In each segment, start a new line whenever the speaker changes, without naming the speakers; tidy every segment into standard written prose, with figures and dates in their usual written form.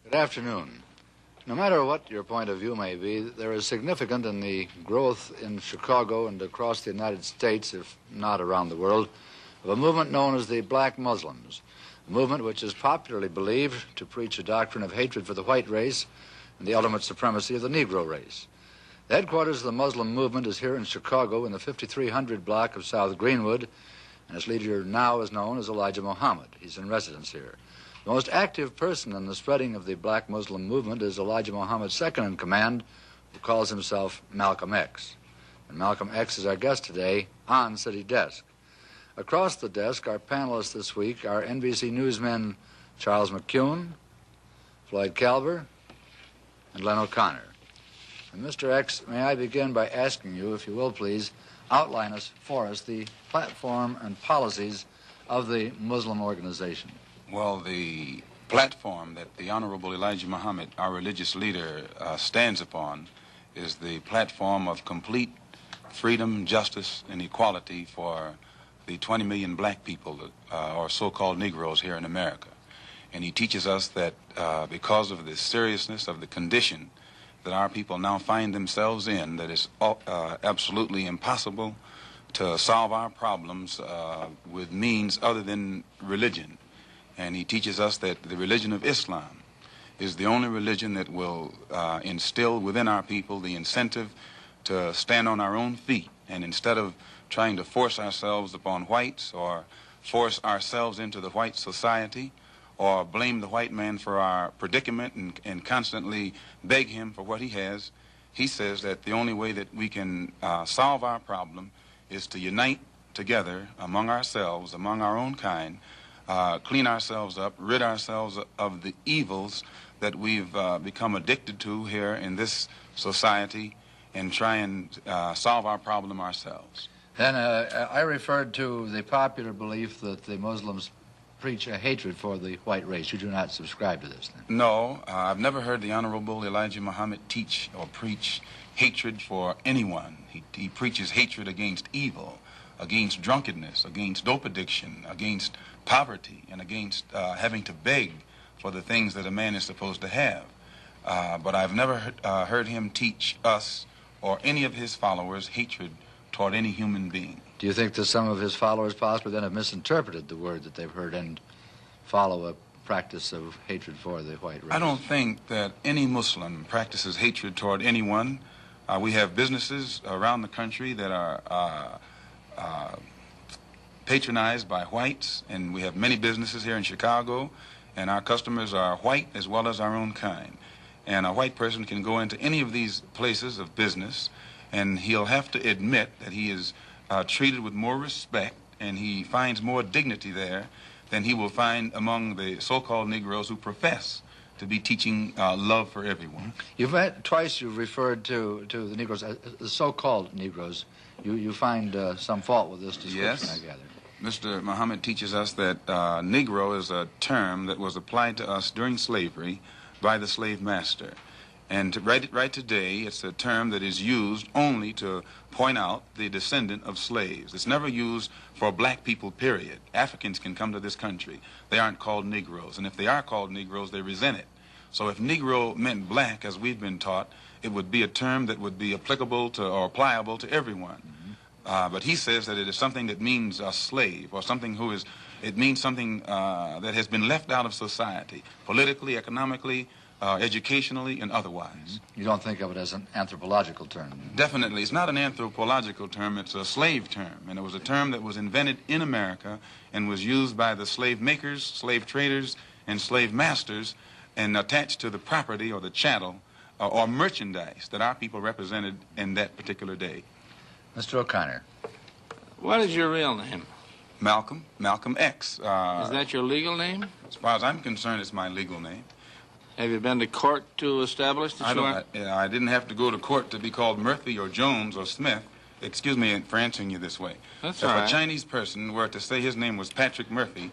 Good afternoon. No matter what your point of view may be, there is significant in the growth in Chicago and across the United States, if not around the world, of a movement known as the Black Muslims, a movement which is popularly believed to preach a doctrine of hatred for the white race and the ultimate supremacy of the Negro race. The headquarters of the Muslim movement is here in Chicago in the 5300 block of South Greenwood, and its leader now is known as Elijah Muhammad. He's in residence here. The most active person in the spreading of the Black Muslim movement is Elijah Muhammad's second-in-command, who calls himself Malcolm X. And Malcolm X is our guest today on City Desk. Across the desk, our panelists this week are NBC newsmen Charles McCuen, Floyd Kalber, and Len O'Connor. And Mr. X, may I begin by asking you, if you will please, outline for us the platform and policies of the Muslim organization.
Well, the platform that the Honorable Elijah Muhammad, our religious leader, stands upon is the platform of complete freedom, justice, and equality for the 20 million black people, or so-called Negroes here in America. And he teaches us that because of the seriousness of the condition that our people now find themselves in, that it's absolutely impossible to solve our problems with means other than religion. And he teaches us that the religion of Islam is the only religion that will instill within our people the incentive to stand on our own feet. And instead of trying to force ourselves upon whites or force ourselves into the white society or blame the white man for our predicament and constantly beg him for what he has, he says that the only way that we can solve our problem is to unite together among ourselves, among our own kind, clean ourselves up, rid ourselves of the evils that we've become addicted to here in this society, and try and solve our problem ourselves.
Then I referred to the popular belief that the Muslims preach a hatred for the white race. You do not subscribe to this, then?
No, I've never heard the Honorable Elijah Muhammad teach or preach hatred for anyone. He preaches hatred against evil, against drunkenness, against dope addiction, against poverty, and against having to beg for the things that a man is supposed to have. But I've never heard him teach us or any of his followers hatred toward any human being.
Do you think that some of his followers possibly then have misinterpreted the word that they've heard and follow a practice of hatred for the white race?
I don't think that any Muslim practices hatred toward anyone. We have businesses around the country that are patronized by whites, and we have many businesses here in Chicago, and our customers are white as well as our own kind. And a white person can go into any of these places of business, and he'll have to admit that he is treated with more respect, and he finds more dignity there than he will find among the so-called Negroes who profess to be teaching love for everyone.
Twice you've referred to the Negroes, the so-called Negroes. You find some fault with this description,
yes.
I gather.
Mr. Muhammad teaches us that Negro is a term that was applied to us during slavery by the slave master. And right today, it's a term that is used only to point out the descendant of slaves. It's never used for black people, period. Africans can come to this country. They aren't called Negroes. And if they are called Negroes, they resent it. So if Negro meant black, as we've been taught, it would be a term that would be applicable to or pliable to everyone. But he says that it is something that means a slave, or something who is, it means something that has been left out of society, politically, economically, educationally, and otherwise.
You don't think of it as an anthropological term?
Definitely. It's not an anthropological term. It's a slave term. And it was a term that was invented in America and was used by the slave makers, slave traders, and slave masters, and attached to the property or the chattel or merchandise that our people represented in that particular day.
Mr. O'Connor.
What is your real name?
Malcolm X.
Is that your legal name?
As far as I'm concerned, it's my legal name.
Have you been to court to establish that
I didn't have to go to court to be called Murphy or Jones or Smith. Excuse me for answering you this way.
That's
all
right.
If a Chinese person were to say his name was Patrick Murphy,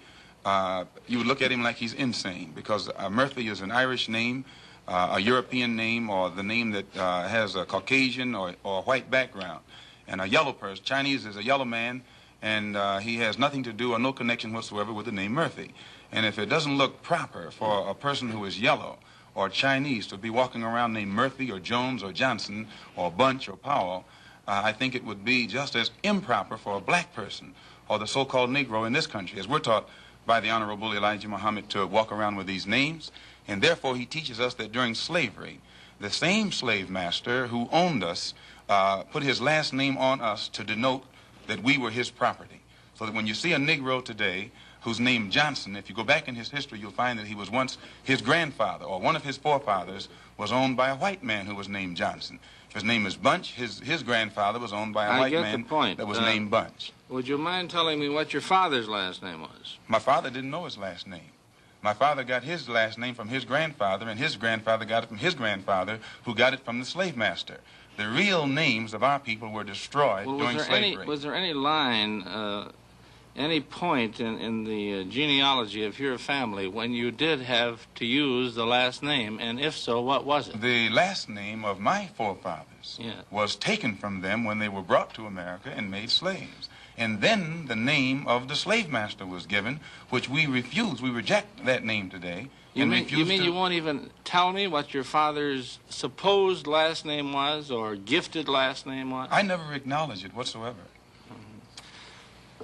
you would look at him like he's insane, because Murphy is an Irish name, a European name, or the name that has a Caucasian or white background. And a yellow person, Chinese is a yellow man, and he has nothing to do or no connection whatsoever with the name Murphy. And if it doesn't look proper for a person who is yellow or Chinese to be walking around named Murphy or Jones or Johnson or Bunch or Powell, I think it would be just as improper for a black person or the so-called Negro in this country, as we're taught by the Honorable Elijah Muhammad, to walk around with these names. And therefore, he teaches us that during slavery, the same slave master who owned us put his last name on us to denote that we were his property. So that when you see a Negro today who's named Johnson, if you go back in his history, you'll find that he was once his grandfather, or one of his forefathers was owned by a white man who was named Johnson. If his name is Bunch, his grandfather was owned by a white man that was named Bunch.
Would you mind telling me what your father's last name was?
My father didn't know his last name. My father got his last name from his grandfather, and his grandfather got it from his grandfather, who got it from the slave master. The real names of our people were destroyed during slavery.
Was there any line, any point in the genealogy of your family when you did have to use the last name, and if so, what was it?
The last name of my forefathers was taken from them when they were brought to America and made slaves. And then the name of the slave master was given, which we refuse. We reject that name today.
You mean you won't even tell me what your father's supposed last name was or gifted last name was?
I never acknowledge it whatsoever.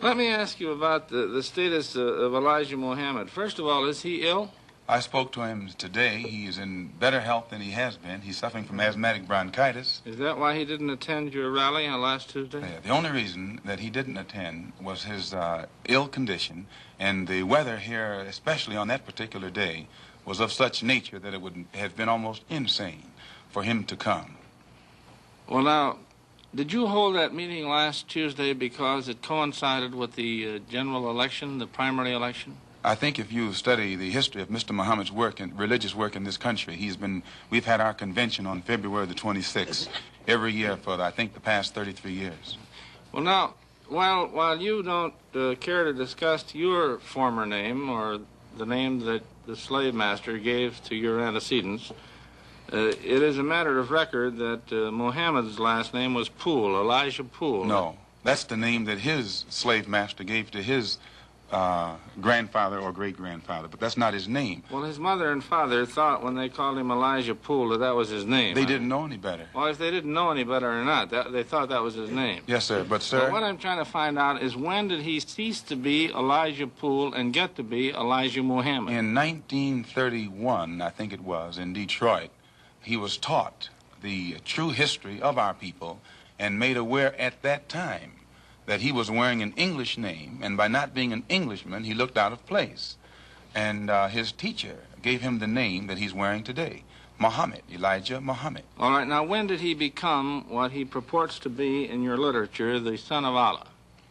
Let me ask you about the status of Elijah Muhammad. First of all, is he ill?
I spoke to him today. He is in better health than he has been. He's suffering from asthmatic bronchitis.
Is that why he didn't attend your rally on last Tuesday?
Yeah, the only reason that he didn't attend was his ill condition, and the weather here, especially on that particular day, was of such nature that it would have been almost insane for him to come.
Well, now, did you hold that meeting last Tuesday because it coincided with the general election, the primary election?
I think if you study the history of Mr. Muhammad's work and religious work in this country, we've had our convention on February the 26th every year for, I think, the past 33 years.
Well, now, while you don't care to discuss your former name or the name that the slave master gave to your antecedents, it is a matter of record that Muhammad's last name was Poole, Elijah Poole.
No, that's the name that his slave master gave to his grandfather or great-grandfather, but that's not his name.
Well, his mother and father thought when they called him Elijah Poole that was his name.
They didn't know any better.
Well, if they didn't know any better or not, they thought that was his name.
Yes, sir, but sir...
So what I'm trying to find out is when did he cease to be Elijah Poole and get to be Elijah Muhammad?
In 1931, I think it was, in Detroit, he was taught the true history of our people and made aware at that time that he was wearing an English name, and by not being an Englishman, he looked out of place. And his teacher gave him the name that he's wearing today, Muhammad, Elijah Muhammad.
All right, now when did he become what he purports to be in your literature, the son of Allah?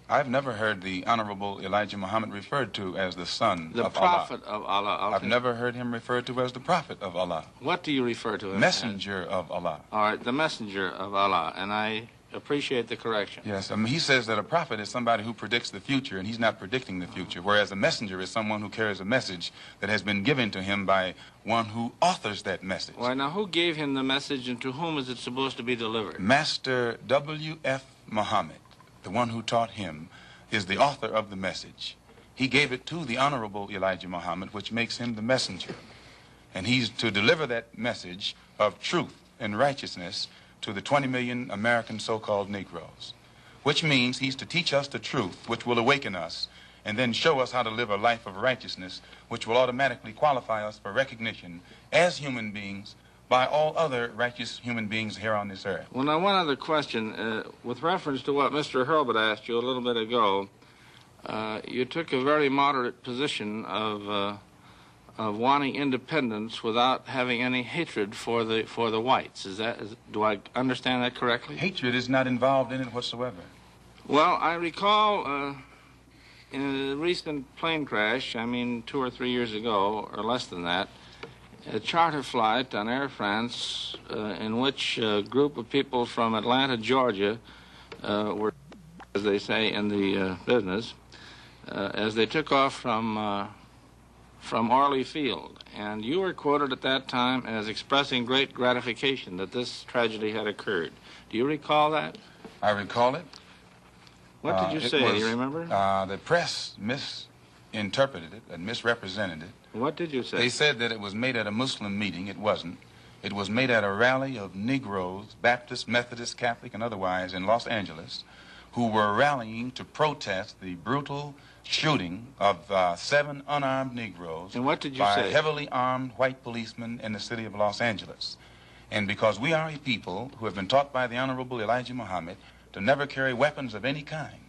I've never heard the Honorable Elijah Muhammad referred to as the son of Allah.
The prophet of Allah. Okay.
I've never heard him referred to as the prophet of Allah.
What do you refer to him
Messenger of Allah.
All right, the messenger of Allah, and I appreciate the correction.
Yes, he says that a prophet is somebody who predicts the future, and he's not predicting the future, whereas a messenger is someone who carries a message that has been given to him by one who authors that message.
Well, now, who gave him the message, and to whom is it supposed to be delivered?
Master W.F. Muhammad, the one who taught him, is the author of the message. He gave it to the Honorable Elijah Muhammad, which makes him the messenger. And he's to deliver that message of truth and righteousness to the 20 million American so-called Negroes, which means he's to teach us the truth, which will awaken us, and then show us how to live a life of righteousness, which will automatically qualify us for recognition as human beings by all other righteous human beings here on this earth.
Well, now, one other question. With reference to what Mr. Hurlbut asked you a little bit ago, you took a very moderate position of wanting independence without having any hatred for the whites. Do I understand that correctly?
Hatred is not involved in it whatsoever.
Well, I recall in a recent plane crash, 2 or 3 years ago, or less than that, a charter flight on Air France in which a group of people from Atlanta, Georgia, were, as they say in the business, as they took off from Orly Field. And you were quoted at that time as expressing great gratification that this tragedy had occurred. Do you recall that?
I recall it.
What did you say? Do you remember?
The press interpreted it and misrepresented it.
What did you say?
They said that it was made at a Muslim meeting. It wasn't. It was made at a rally of Negroes, Baptist, Methodist, Catholic, and otherwise in Los Angeles, who were rallying to protest the brutal shooting of 7 unarmed Negroes
and what did you
by
say?
heavily armed white policemen in the city of Los Angeles. And because we are a people who have been taught by the Honorable Elijah Muhammad to never carry weapons of any kind,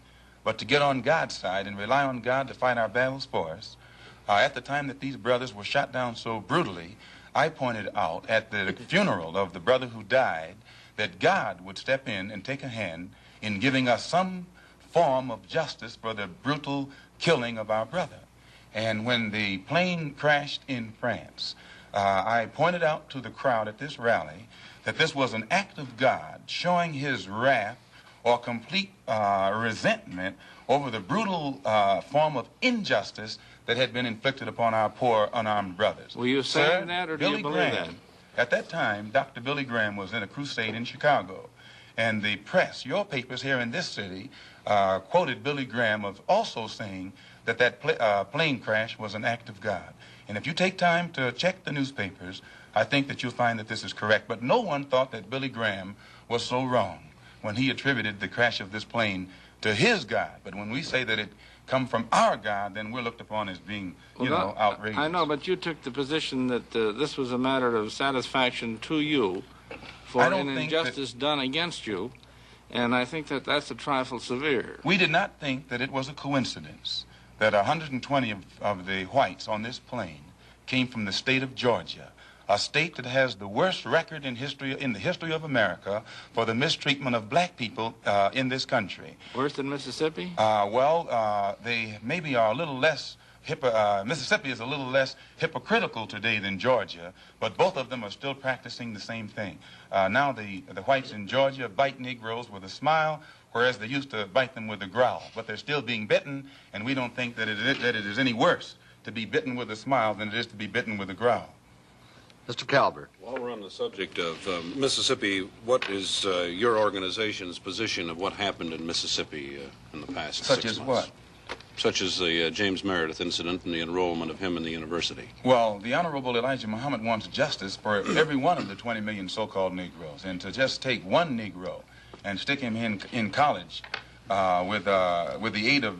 but to get on God's side and rely on God to fight our battles for us, at the time that these brothers were shot down so brutally, I pointed out at the funeral of the brother who died that God would step in and take a hand in giving us some form of justice for the brutal killing of our brother. And when the plane crashed in France, I pointed out to the crowd at this rally that this was an act of God showing his wrath or complete resentment over the brutal form of injustice that had been inflicted upon our poor unarmed brothers.
Were you saying that, or do you believe that?
At that time, Dr. Billy Graham was in a crusade in Chicago, and the press, your papers here in this city, quoted Billy Graham of also saying that that plane crash was an act of God. And if you take time to check the newspapers, I think that you'll find that this is correct. But no one thought that Billy Graham was so wrong when he attributed the crash of this plane to his God. But when we say that it come from our God, then we're looked upon as being, outrageous.
I know, but you took the position that this was a matter of satisfaction to you for an injustice done against you, and I think that that's a trifle severe.
We did not think that it was a coincidence that 120 of the whites on this plane came from the state of Georgia, a state that has the worst record in the history of America for the mistreatment of black people in this country.
Worse than Mississippi?
They maybe are a little less, Mississippi is a little less hypocritical today than Georgia, but both of them are still practicing the same thing. Now the whites in Georgia bite Negroes with a smile, whereas they used to bite them with a growl. But they're still being bitten, and we don't think that it is any worse to be bitten with a smile than it is to be bitten with a growl.
Mr. Kalber.
While we're on the subject of Mississippi, what is your organization's position of what happened in Mississippi in the past 6 months?
Such as what?
Such as the James Meredith incident and the enrollment of him in the university.
Well, the Honorable Elijah Muhammad wants justice for every one of the 20 million so-called Negroes. And to just take one Negro and stick him in college with the aid of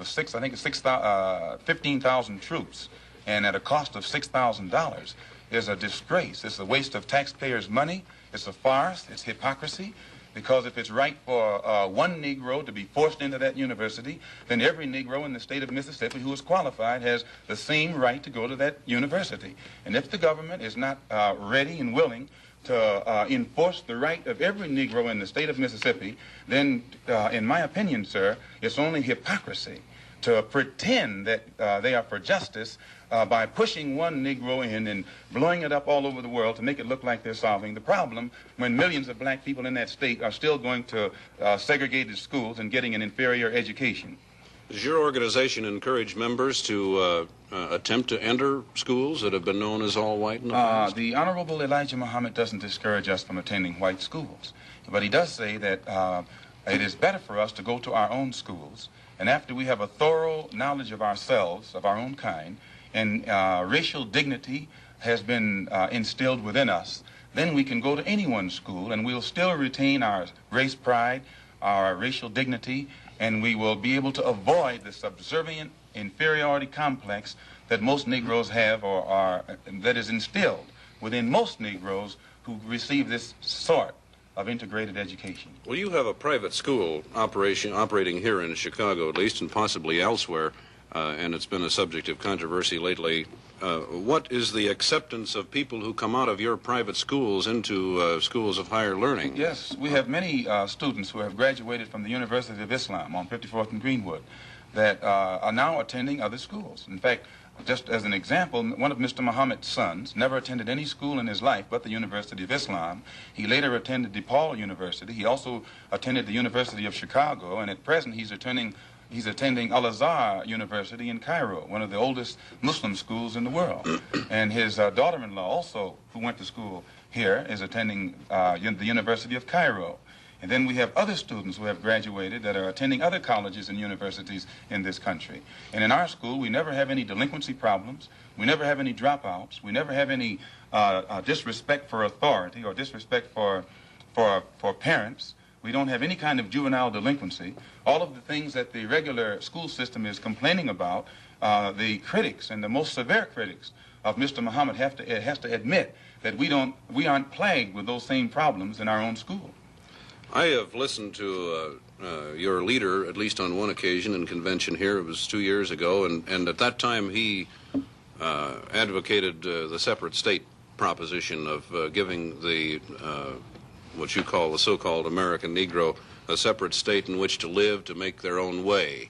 15,000 troops and at a cost of $6,000 is a disgrace. It's a waste of taxpayers' money. It's a farce. It's hypocrisy. Because if it's right for one Negro to be forced into that university, then every Negro in the state of Mississippi who is qualified has the same right to go to that university. And if the government is not ready and willing to enforce the right of every Negro in the state of Mississippi, then, in my opinion, sir, it's only hypocrisy to pretend that they are for justice by pushing one Negro in and blowing it up all over the world to make it look like they're solving the problem when millions of black people in that state are still going to segregated schools and getting an inferior education.
Does your organization encourage members to attempt to enter schools that have been known as all white in the past?
The Honorable Elijah Muhammad doesn't discourage us from attending white schools, but he does say that it is better for us to go to our own schools, and after we have a thorough knowledge of ourselves, of our own kind, and racial dignity has been instilled within us, then we can go to anyone's school and we'll still retain our race pride, our racial dignity, and we will be able to avoid the subservient inferiority complex that most Negroes have that is instilled within most Negroes who receive this sort of integrated education.
Well, you have a private school operating here in Chicago, at least, and possibly elsewhere, and it's been a subject of controversy lately. What is the acceptance of people who come out of your private schools into schools of higher learning?
Yes, we have many students who have graduated from the University of Islam on 54th and Greenwood that are now attending other schools. In fact, just as an example, one of Mr. Muhammad's sons never attended any school in his life but the University of Islam. He later attended DePaul University. He also attended the University of Chicago, and at present he's attending Al-Azhar University in Cairo, one of the oldest Muslim schools in the world. And his daughter-in-law also, who went to school here, is attending the University of Cairo. And then we have other students who have graduated that are attending other colleges and universities in this country. And in our school, we never have any delinquency problems. We never have any dropouts. We never have any disrespect for authority or disrespect for parents. We don't have any kind of juvenile delinquency. All of the things that the regular school system is complaining about, the critics and the most severe critics of Mr. Muhammad has to admit that we aren't plagued with those same problems in our own school.
I have listened to your leader, at least on one occasion in convention here. It was 2 years ago, and at that time he advocated the separate state proposition of giving the what you call the so-called American Negro a separate state in which to live, to make their own way.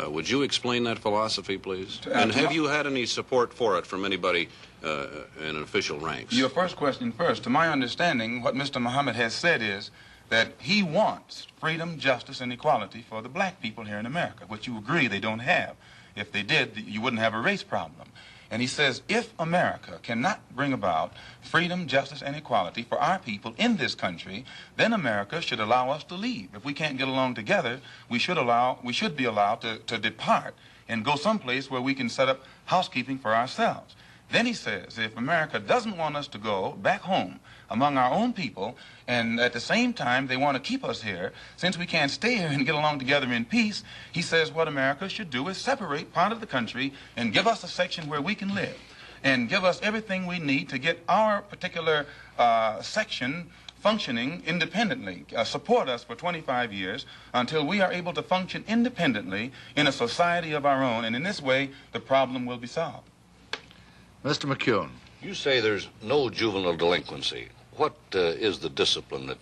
Would you explain that philosophy, please? And have you had any support for it from anybody in official ranks?
Your first question first. To my understanding, what Mr. Muhammad has said is that he wants freedom, justice, and equality for the black people here in America, which you agree they don't have. If they did, you wouldn't have a race problem. And he says, if America cannot bring about freedom, justice, and equality for our people in this country, then America should allow us to leave. If we can't get along together, we should be allowed to depart and go someplace where we can set up housekeeping for ourselves. Then he says, if America doesn't want us to go back home among our own people, and at the same time they want to keep us here, since we can't stay here and get along together in peace, he says what America should do is separate part of the country and give us a section where we can live, and give us everything we need to get our particular section functioning independently, support us for 25 years until we are able to function independently in a society of our own, and in this way the problem will be solved.
Mr. McCuen.
You say there's no juvenile delinquency. What is the discipline that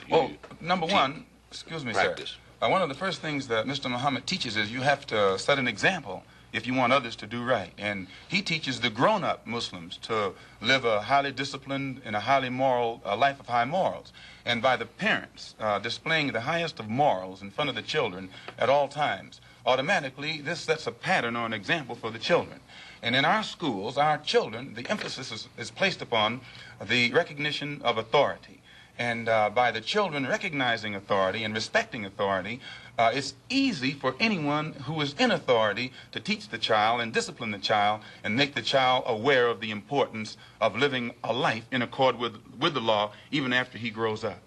you
number one, excuse me,
practice?
Sir. One of the first things that Mr. Muhammad teaches is you have to set an example if you want others to do right. And he teaches the grown-up Muslims to live a highly disciplined and a highly moral life of high morals. And by the parents displaying the highest of morals in front of the children at all times, automatically this sets a pattern or an example for the children. And in our schools, our children, the emphasis is placed upon the recognition of authority. And by the children recognizing authority and respecting authority, it's easy for anyone who is in authority to teach the child and discipline the child and make the child aware of the importance of living a life in accord with the law even after he grows up.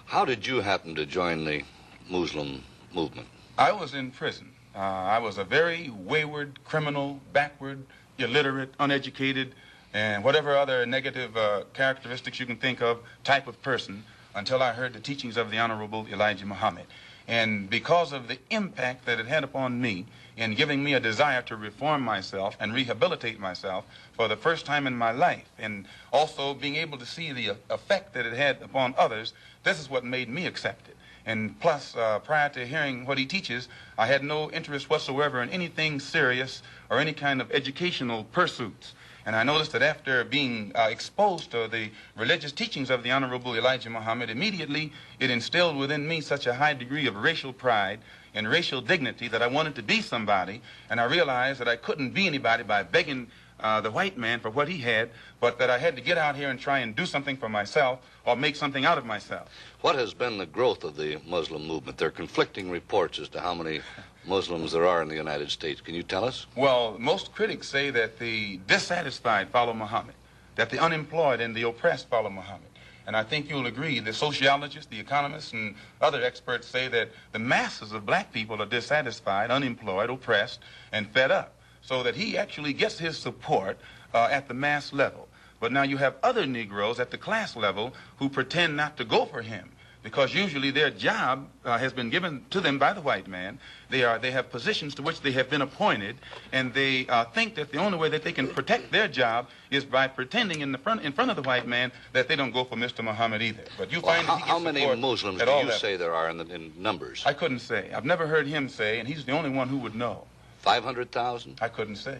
How did you happen to join the Muslim movement?
I was in prison. I was a very wayward, criminal, backward, illiterate, uneducated, and whatever other negative characteristics you can think of type of person until I heard the teachings of the Honorable Elijah Muhammad. And because of the impact that it had upon me in giving me a desire to reform myself and rehabilitate myself for the first time in my life, and also being able to see the effect that it had upon others, this is what made me accept it. And plus, prior to hearing what he teaches, I had no interest whatsoever in anything serious or any kind of educational pursuits. And I noticed that after being exposed to the religious teachings of the Honorable Elijah Muhammad, immediately it instilled within me such a high degree of racial pride and racial dignity that I wanted to be somebody, and I realized that I couldn't be anybody by begging the white man for what he had, but that I had to get out here and try and do something for myself or make something out of myself.
What has been the growth of the Muslim movement? There are conflicting reports as to how many Muslims there are in the United States. Can you tell us?
Well, most critics say that the dissatisfied follow Muhammad, that the unemployed and the oppressed follow Muhammad. And I think you'll agree, the sociologists, the economists, and other experts say that the masses of black people are dissatisfied, unemployed, oppressed, and fed up, so that he actually gets his support at the mass level. But now you have other Negroes at the class level who pretend not to go for him, because usually their job has been given to them by the white man. They have positions to which they have been appointed, and they think that the only way that they can protect their job is by pretending in front of the white man that they don't go for Mr. Muhammad either. But you find that he gets
how many Muslims do you say there are in numbers?
I couldn't say. I've never heard him say, and he's the only one who would know.
500,000?
I couldn't say.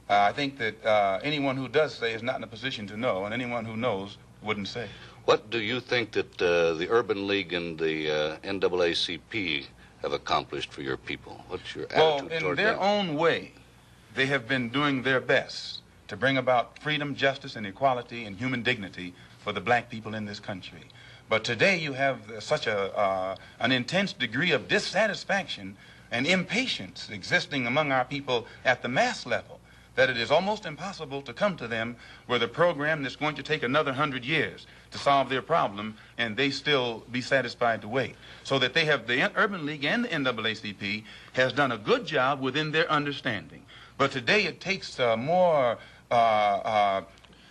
I think that anyone who does say is not in a position to know, and anyone who knows wouldn't say.
What do you think that the Urban League and the NAACP have accomplished for your people? What's your attitude toward
in their
them?
own way, they have been doing their best to bring about freedom, justice, and equality and human dignity for the black people in this country. But today you have such an intense degree of dissatisfaction and impatience existing among our people at the mass level that it is almost impossible to come to them with a program that's going to take another 100 years to solve their problem, and they still be satisfied to wait. So that they have, the Urban League and the NAACP has done a good job within their understanding. But today it takes more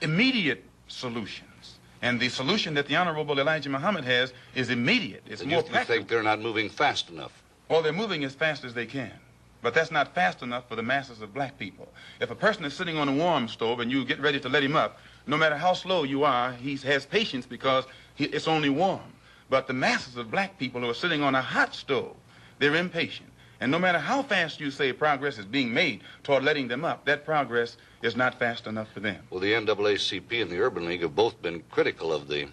immediate solutions. And the solution that the Honorable Elijah Muhammad has is immediate. It's more practical.
You think they're not moving fast enough?
Well, they're moving as fast as they can. But that's not fast enough for the masses of black people. If a person is sitting on a warm stove and you get ready to let him up, no matter how slow you are, he has patience because it's only warm. But the masses of black people who are sitting on a hot stove, they're impatient. And no matter how fast you say progress is being made toward letting them up, that progress is not fast enough for them.
Well, the NAACP and the Urban League have both been critical of the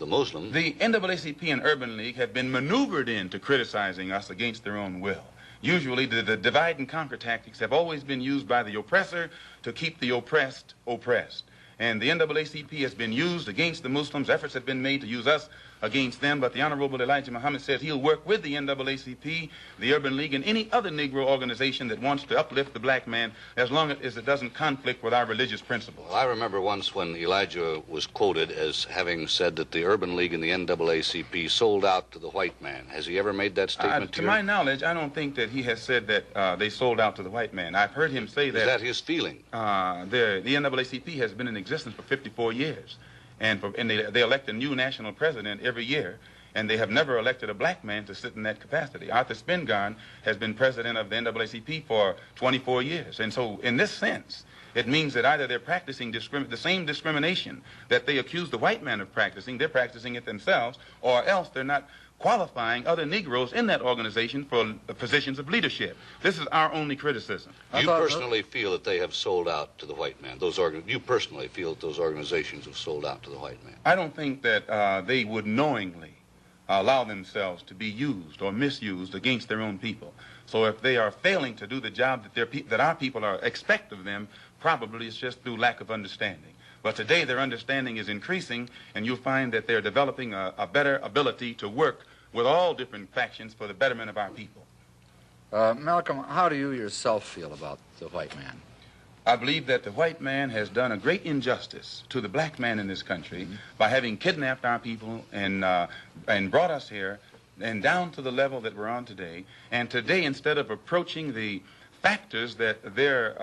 Muslims.
The NAACP and Urban League have been maneuvered into criticizing us against their own will. Usually, the divide and conquer tactics have always been used by the oppressor to keep the oppressed oppressed. And the NAACP has been used against the Muslims. Efforts have been made to use us against them, but the Honorable Elijah Muhammad says he'll work with the NAACP, the Urban League, and any other Negro organization that wants to uplift the black man as long as it doesn't conflict with our religious principles.
Well, I remember once when Elijah was quoted as having said that the Urban League and the NAACP sold out to the white man. Has he ever made that statement to you?
To my knowledge, I don't think that he has said that they sold out to the white man. I've heard him say that.
Is that his feeling?
The NAACP has been in existence for 54 years. And they elect a new national president every year, and they have never elected a black man to sit in that capacity. Arthur Spingarn has been president of the NAACP for 24 years. And so in this sense, it means that either they're practicing the same discrimination that they accuse the white man of practicing, they're practicing it themselves, or else they're not qualifying other Negroes in that organization for positions of leadership. This is our only criticism.
You personally feel that they have sold out to the white man? You personally feel that those organizations have sold out to the white man?
I don't think that they would knowingly allow themselves to be used or misused against their own people. So if they are failing to do the job that our people expect of them, probably it's just through lack of understanding. But today their understanding is increasing, and you'll find that they're developing a better ability to work with all different factions for the betterment of our people.
Malcolm, how do you yourself feel about the white man?
I believe that the white man has done a great injustice to the black man in this country by having kidnapped our people and brought us here and down to the level that we're on today. And today, instead of approaching the factors that their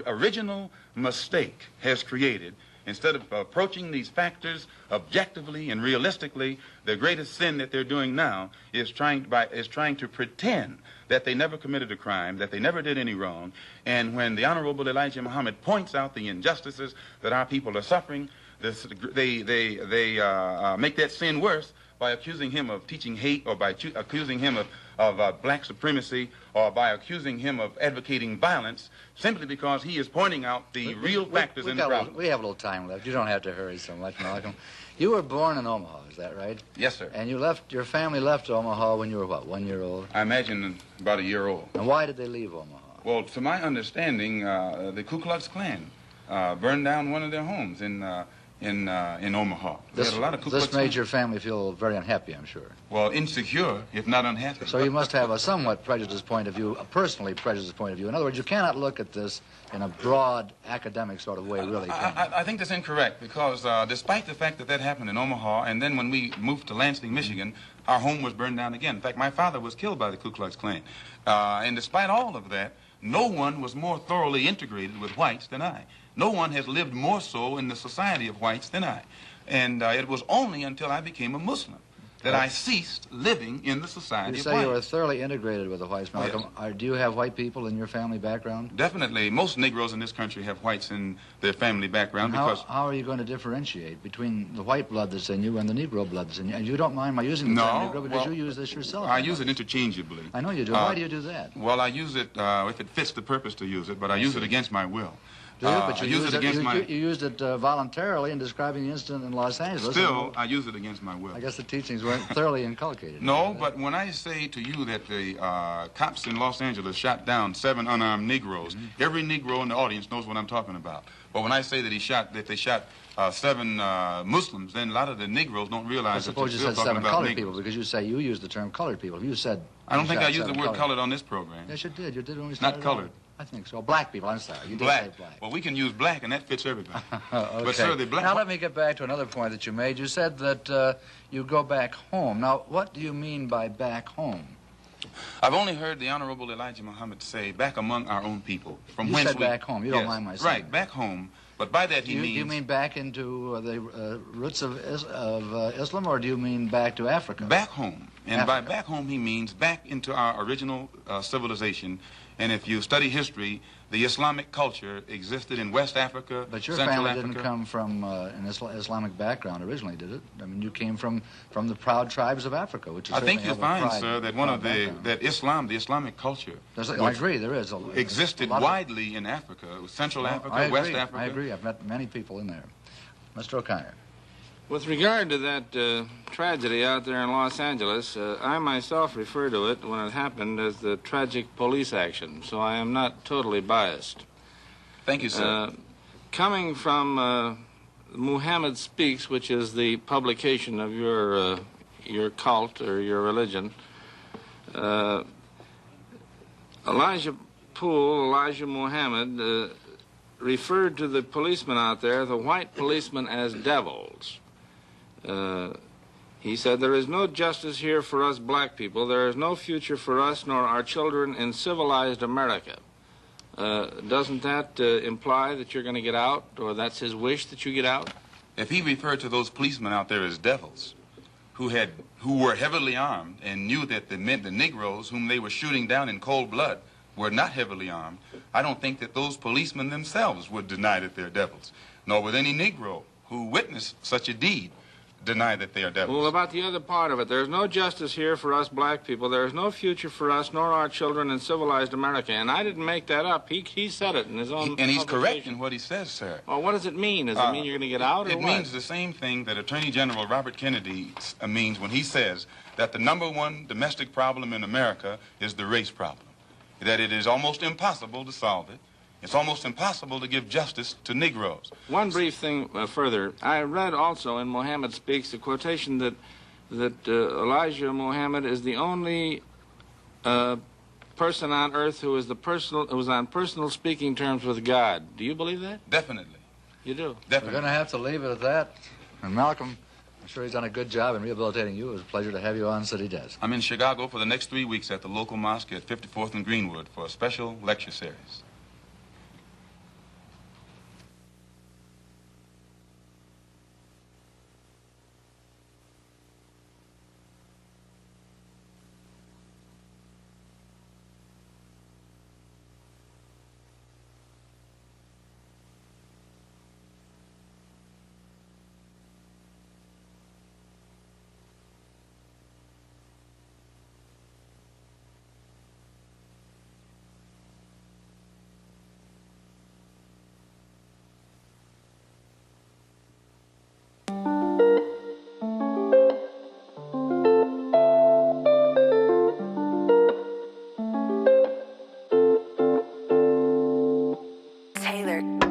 original mistake has created, instead of approaching these factors objectively and realistically, the greatest sin that they're doing now is trying to pretend that they never committed a crime, that they never did any wrong. And when the Honorable Elijah Muhammad points out the injustices that our people are suffering, they make that sin worse by accusing him of teaching hate, or by accusing him of black supremacy, or by accusing him of advocating violence, simply because he is pointing out the real factors in the problem.
We have a little time left. You don't have to hurry so much, Malcolm. You were born in Omaha, is that right?
Yes, sir.
And your family left Omaha when you were, what, 1 year old?
I imagine about a year old.
And why did they leave Omaha?
Well, to my understanding, the Ku Klux Klan burned down one of their homes in Omaha.
This made your family feel very unhappy, I'm sure.
Well, insecure, if not unhappy.
So you must have a somewhat prejudiced point of view, a personally prejudiced point of view. In other words, you cannot look at this in a broad, academic sort of way, really.
I think that's incorrect, because despite the fact that that happened in Omaha, and then when we moved to Lansing, Michigan, our home was burned down again. In fact, my father was killed by the Ku Klux Klan. And despite all of that, no one was more thoroughly integrated with whites than I. No one has lived more so in the society of whites than I. And it was only until I became a Muslim that I ceased living in the society of whites.
You say you were thoroughly integrated with the whites, Malcolm. Yes. Do you have white people in your family background?
Definitely. Most Negroes in this country have whites in their family background.
How are you going to differentiate between the white blood that's in you and the Negro blood that's in you? And you don't mind my using the term Negro because you use this yourself.
I use it interchangeably.
I know you do. Why do you do that?
Well, I use it if it fits the purpose to use it, but I use it against my will.
But you used it voluntarily in describing the incident in Los Angeles.
Still, I use it against my will.
I guess the teachings were weren't thoroughly inculcated.
No, but when I say to you that the cops in Los Angeles shot down 7 unarmed Negroes, every Negro in the audience knows what I'm talking about. But when I say that they shot 7 Muslims, then a lot of the Negroes don't realize
I
that
suppose
they're
you
still
said
talking
7
about
colored
Negroes.
people because you say you used the term colored people. If you said...
I don't think I
shot
used the
7
word colored on this program.
Yes, you did. You did when we started.
Not colored.
I think so. Black people, I'm sorry. You did
Black.
say black.
Well, we can use black, and that fits everybody.
Okay.
But, sir, the black...
Now, let me get back to another point that you made. You said that you go back home. Now, what do you mean by back home?
I've only heard the Honorable Elijah Muhammad say, back among our own people. From
You
whence
said back home. You don't mind my saying
Right, back home. But by that he means...
Do you mean back into the roots of Islam, or do you mean back to Africa?
Back home. And
Africa.
by back home he means back into our original civilization. And if you study history, the Islamic culture existed in West Africa,
But your
Central
family
Africa.
didn't come from an Islamic background originally, did it? I mean, you came from the proud tribes of Africa, which is
I think you'll
certainly have a
find,
pride-
sir, that one of
proud background.
the Islamic culture
I
which
agree, there is.
existed
a lot of-
widely in Africa, Central Africa,
I agree,
West Africa.
I agree. I've met many people in there. Mr. O'Connor.
With regard to that tragedy out there in Los Angeles, I myself refer to it when it happened as the tragic police action, so I am not totally biased.
Thank you, sir.
Coming from Muhammad Speaks, which is the publication of your cult or your religion, Elijah Muhammad referred to the policemen out there, the white policemen, as devils. He said, "There is no justice here for us black people. There is no future for us nor our children in civilized America." Doesn't that imply that you're going to get out, or that's his wish that you get out?
If he referred to those policemen out there as devils, who were heavily armed and knew that the Negroes whom they were shooting down in cold blood were not heavily armed, I don't think that those policemen themselves would deny that they're devils, nor would any Negro who witnessed such a deed deny that they are devils.
Well, about the other part of it, there's no justice here for us black people. There is no future for us nor our children in civilized America. And I didn't make that up. He said it in his own
And he's correct
publication.
in what he says, sir.
Well, what does it mean? Does it mean you're going to get out, or
It
what?
means the same thing that Attorney General Robert Kennedy means when he says that the #1 domestic problem in America is the race problem, that it is almost impossible to solve it. It's almost impossible to give justice to Negroes.
One brief thing further. I read also in Muhammad Speaks a quotation that Elijah Muhammad is the only person on earth who is on personal speaking terms with God. Do you believe that?
Definitely.
You do?
We're
Definitely.
going to have to leave it at that. And Malcolm, I'm sure he's done a good job in rehabilitating you. It was a pleasure to have you on City Desk.
I'm in Chicago for the next 3 weeks at the local mosque at 54th and Greenwood for a special lecture series.
Taylor.